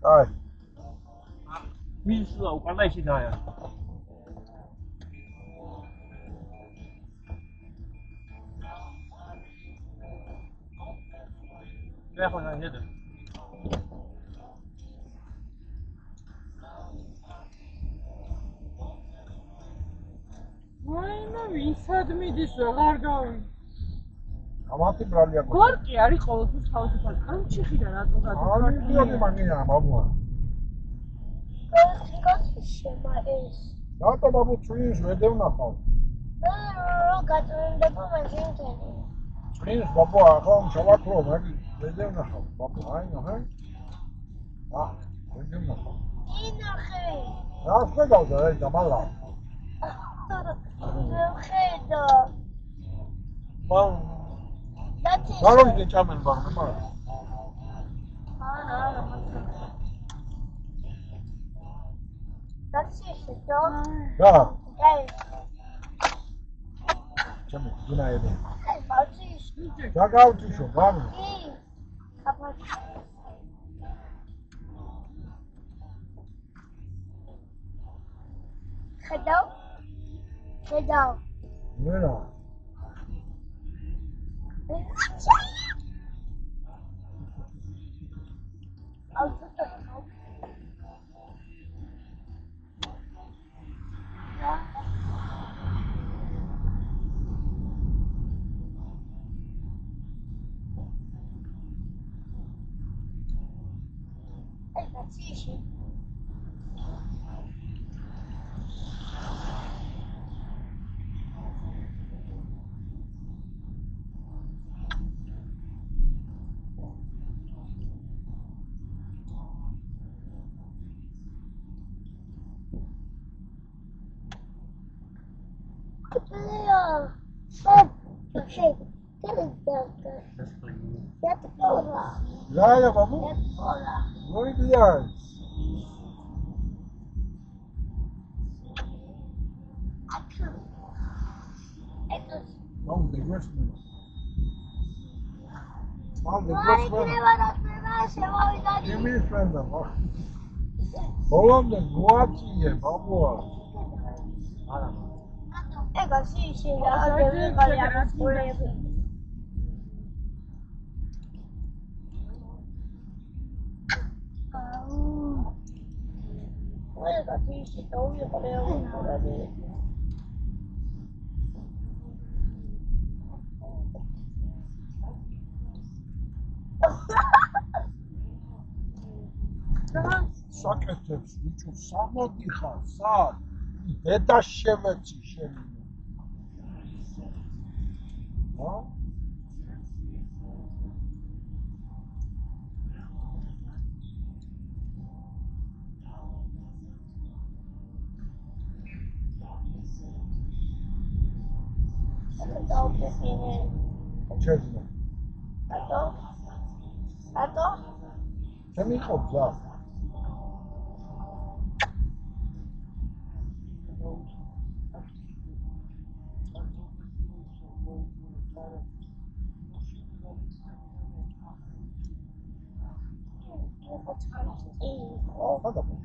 აი. მისლა უკანაიში დაია. ნახო ნაიდა. ვაიმე ვისად მიდის აღარ გავი. ამათი ბრალია გქონდა. გორკი არის ყოველთვის თავისუფალი. რომ ჩიხიდან რატო გადაგა? არის პირადი მაგია ბაბუა. გორკი შემა ეს. რატო ბაბუ წვინს ვერ დევნახავ? რა გაწვენდება მაშინთელი. წვინს ბაბუა ხომ ჩავაქრო მაგი ვერ დევნახავ ბაბუ აინო ჰა? ვერ დევნახავ. ინახე. რა ხედავდა რა დამალა? ხედა. მან დათი. გაროიდე ჩამენ ბაღნა მაგრამ. არა მაგრამ. დათი შედა. რა? აი. ჩემი გუნაები. დათი. დაგავთიშო ბაბუ. ხედავ. ხედავ. მერა. Zaya babu. Muy bien. Vamos de grueso. Vamos de grueso. Give me a friend. Hold on, what you babu? Ega sì, la Ega sì, საკეთებს ბიჭო სამოდიხარ სად დედა შემეცი შენი ჰა ჩეძნა ატო ჩემი ყოფა Oh,